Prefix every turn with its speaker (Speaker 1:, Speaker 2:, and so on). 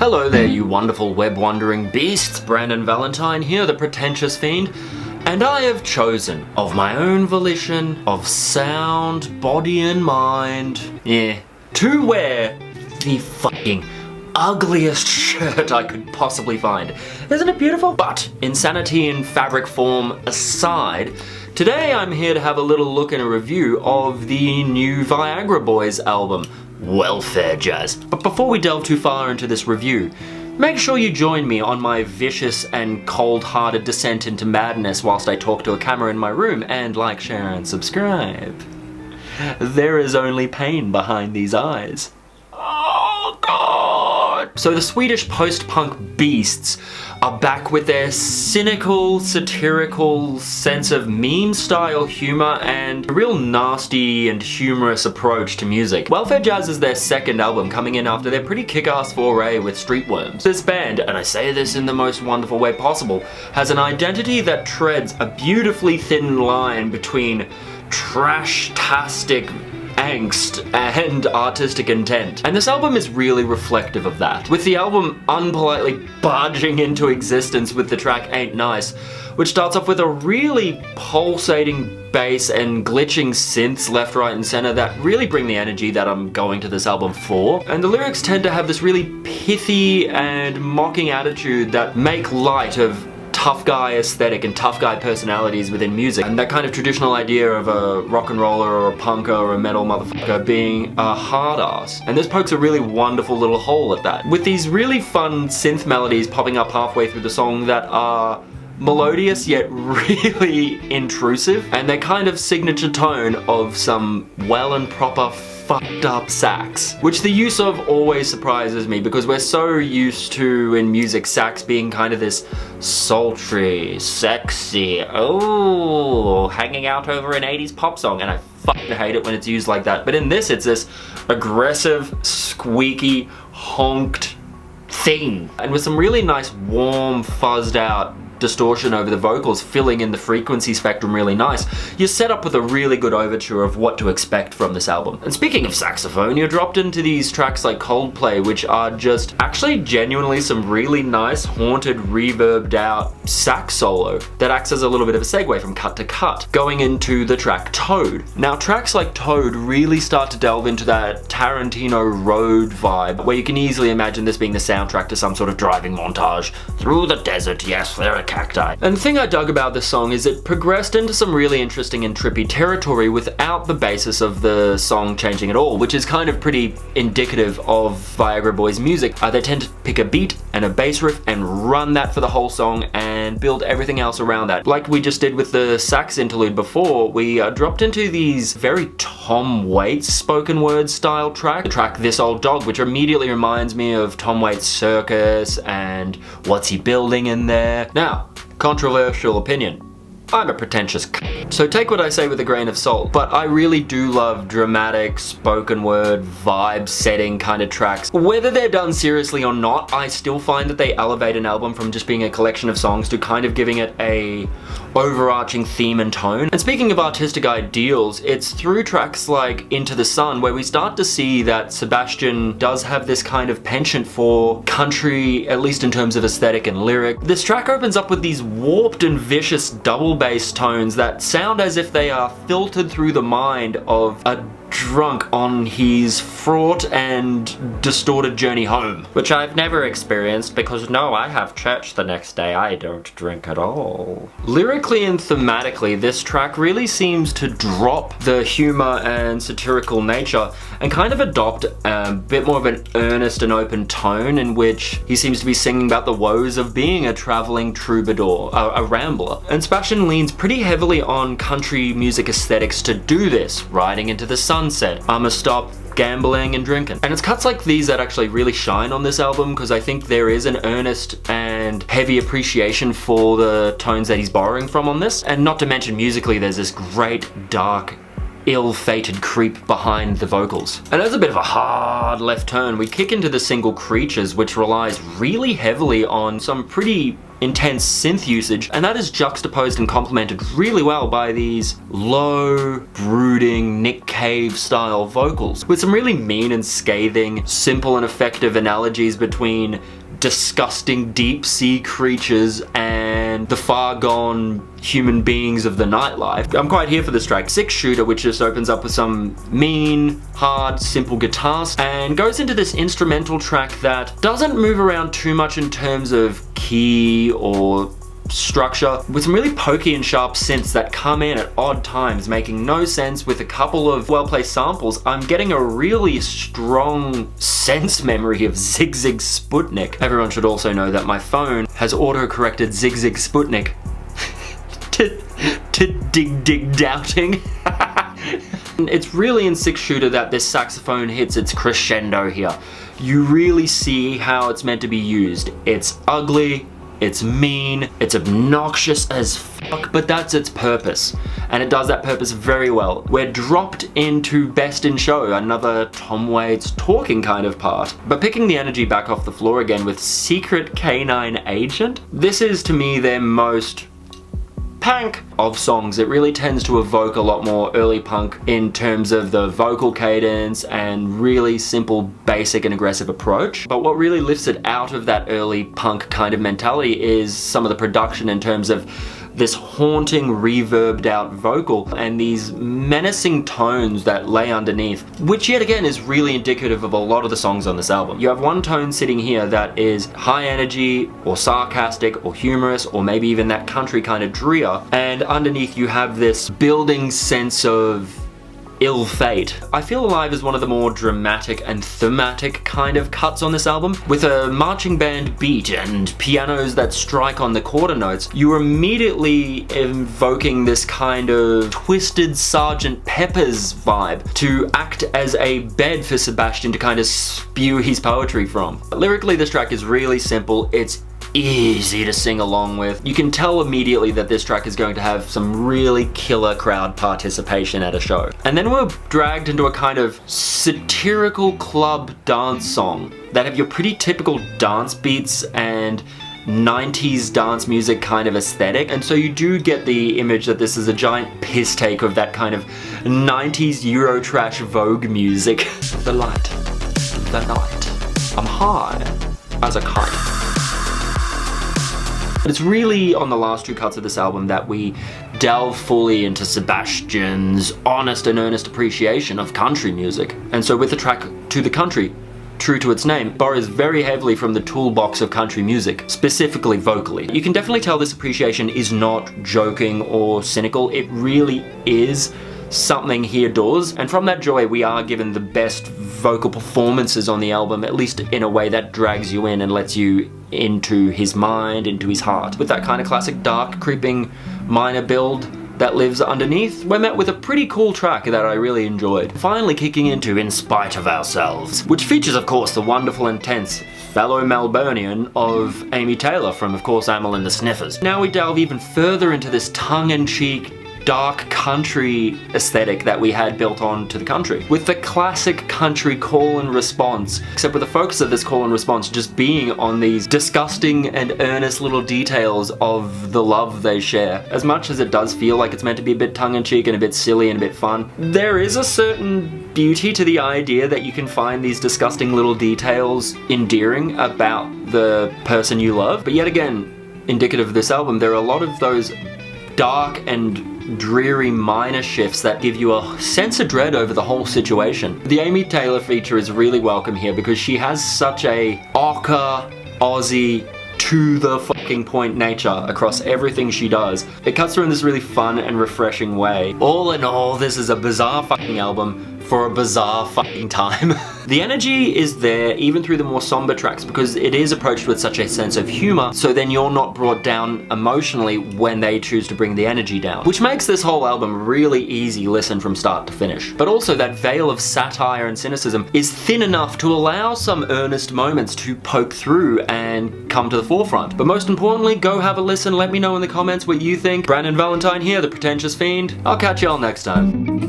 Speaker 1: Hello there, you wonderful web-wandering beasts. Brandon Valentine here, the Pretentious Fiend, and I have chosen, of my own volition, of sound, body and mind, to wear the fucking ugliest shirt I could possibly find. Isn't it beautiful? But insanity in fabric form aside, today I'm here to have a little look and a review of the new Viagra Boys album, Welfare Jazz. But before we delve too far into this review, make sure you join me on my vicious and cold-hearted descent into madness whilst I talk to a camera in my room, and like, share and subscribe. There is only pain behind these eyes. Oh god! So the Swedish post-punk beasts are back with their cynical, satirical sense of meme-style humor and a real nasty and humorous approach to music. Welfare Jazz is their second album, coming in after their pretty kick-ass foray with Streetworms. This band, and I say this in the most wonderful way possible, has an identity that treads a beautifully thin line between trash-tastic angst and artistic intent. And this album is really reflective of that, with the album unpolitely barging into existence with the track Ain't Nice, which starts off with a really pulsating bass and glitching synths left, right and center that really bring the energy that I'm going to this album for. And the lyrics tend to have this really pithy and mocking attitude that make light of tough guy aesthetic and tough guy personalities within music, and that kind of traditional idea of a rock and roller or a punker or a metal motherfucker being a hard ass. And this pokes a really wonderful little hole at that, with these really fun synth melodies popping up halfway through the song that are melodious yet really intrusive, and their kind of signature tone of some well and proper fucked up sax, which the use of always surprises me because we're so used to, in music, sax being kind of this sultry, sexy, hanging out over an 80s pop song, and I fucking hate it when it's used like that. But in this, it's this aggressive, squeaky, honked thing, and with some really nice, warm, fuzzed out distortion over the vocals, filling in the frequency spectrum really nice. You're set up with a really good overture of what to expect from this album. And speaking of saxophone, you're dropped into these tracks like Coldplay, which are just actually genuinely some really nice, haunted, reverbed out sax solo that acts as a little bit of a segue from cut to cut, going into the track Toad. Now, tracks like Toad really start to delve into that Tarantino road vibe, where you can easily imagine this being the soundtrack to some sort of driving montage through the desert. Yes, there are cacti. And the thing I dug about this song is it progressed into some really interesting and trippy territory without the basis of the song changing at all, which is kind of pretty indicative of Viagra Boys music. They tend to pick a beat and a bass riff and run that for the whole song and build everything else around that. Like we just did with the sax interlude before, we dropped into these very Tom Waits spoken word style track. The track This Old Dog, which immediately reminds me of Tom Waits' Circus and What's He Building in There. Now, controversial opinion, I'm a pretentious c***, so take what I say with a grain of salt, but I really do love dramatic, spoken word, vibe setting kind of tracks. Whether they're done seriously or not, I still find that they elevate an album from just being a collection of songs to kind of giving it a overarching theme and tone. And speaking of artistic ideals, it's through tracks like Into the Sun where we start to see that Sebastian does have this kind of penchant for country, at least in terms of aesthetic and lyric. This track opens up with these warped and vicious double bass tones that sound as if they are filtered through the mind of a drunk on his fraught and distorted journey home. Which I've never experienced because no, I have church the next day. I don't drink at all. Lyrically and thematically, this track really seems to drop the humor and satirical nature and kind of adopt a bit more of an earnest and open tone in which he seems to be singing about the woes of being a traveling troubadour, a rambler. And Sebastian leans pretty heavily on country music aesthetics to do this, riding into the sunset, I'ma stop gambling and drinking. And it's cuts like these that actually really shine on this album because I think there is an earnest and heavy appreciation for the tones that he's borrowing from on this. And not to mention musically, there's this great dark ill-fated creep behind the vocals. And as a bit of a hard left turn, we kick into the single Creatures, which relies really heavily on some pretty intense synth usage, and that is juxtaposed and complemented really well by these low, brooding, Nick Cave style vocals, with some really mean and scathing, simple and effective analogies between disgusting deep sea creatures and the far gone human beings of the nightlife. I'm quite here for this track. 6-shooter, which just opens up with some mean, hard, simple guitars and goes into this instrumental track that doesn't move around too much in terms of key or structure, with some really pokey and sharp synths that come in at odd times, making no sense. With a couple of well-placed samples, I'm getting a really strong sense memory of Zig Zig Sputnik. Everyone should also know that my phone has auto-corrected Zig Zig Sputnik to Dig Dig Doubting. It's really in 6-shooter that this saxophone hits its crescendo here. You really see how it's meant to be used. It's ugly, it's mean, it's obnoxious as fuck, but that's its purpose. And it does that purpose very well. We're dropped into Best in Show, another Tom Waits talking kind of part. But picking the energy back off the floor again with Secret Canine Agent, this is to me their most punk of songs. It really tends to evoke a lot more early punk in terms of the vocal cadence and really simple, basic and aggressive approach. But what really lifts it out of that early punk kind of mentality is some of the production in terms of this haunting, reverbed out vocal and these menacing tones that lay underneath, which yet again is really indicative of a lot of the songs on this album. You have one tone sitting here that is high energy or sarcastic or humorous or maybe even that country kind of drear, and underneath you have this building sense of ill fate. I Feel Alive is one of the more dramatic and thematic kind of cuts on this album. With a marching band beat and pianos that strike on the quarter notes, you're immediately invoking this kind of twisted Sgt. Pepper's vibe to act as a bed for Sebastian to kind of spew his poetry from. Lyrically, this track is really simple. It's easy to sing along with. You can tell immediately that this track is going to have some really killer crowd participation at a show. And then we're dragged into a kind of satirical club dance song that have your pretty typical dance beats and 90s dance music kind of aesthetic, and so you do get the image that this is a giant piss take of that kind of 90s Eurotrash Vogue music. The light, the night, I'm high as a kite. But it's really on the last two cuts of this album that we delve fully into Sebastian's honest and earnest appreciation of country music. And so with the track To the Country, true to its name, borrows very heavily from the toolbox of country music, specifically vocally. You can definitely tell this appreciation is not joking or cynical. It really is something he adores, and from that joy we are given the best vocal performances on the album, at least in a way that drags you in and lets you into his mind, into his heart. With that kind of classic dark, creeping minor build that lives underneath, we're met with a pretty cool track that I really enjoyed. Finally kicking into In Spite of Ourselves, which features of course the wonderful and tense fellow Melburnian of Amy Taylor from of course Amyl and the Sniffers. Now we delve even further into this tongue-in-cheek dark country aesthetic that we had built on to the country, with the classic country call and response, except with the focus of this call and response just being on these disgusting and earnest little details of the love they share. As much as it does feel like it's meant to be a bit tongue-in-cheek and a bit silly and a bit fun, there is a certain beauty to the idea that you can find these disgusting little details endearing about the person you love. But yet again, indicative of this album, there are a lot of those dark and dreary minor shifts that give you a sense of dread over the whole situation. The Amy Taylor feature is really welcome here because she has such a ochre, Aussie, to the fucking point nature across everything she does. It cuts through in this really fun and refreshing way. All in all, this is a bizarre fucking album for a bizarre fucking time. The energy is there even through the more somber tracks because it is approached with such a sense of humor, so then you're not brought down emotionally when they choose to bring the energy down, which makes this whole album really easy listen from start to finish. But also that veil of satire and cynicism is thin enough to allow some earnest moments to poke through and come to the forefront. But most importantly, go have a listen, let me know in the comments what you think. Brandon Valentine here, the Pretentious Fiend. I'll catch y'all next time.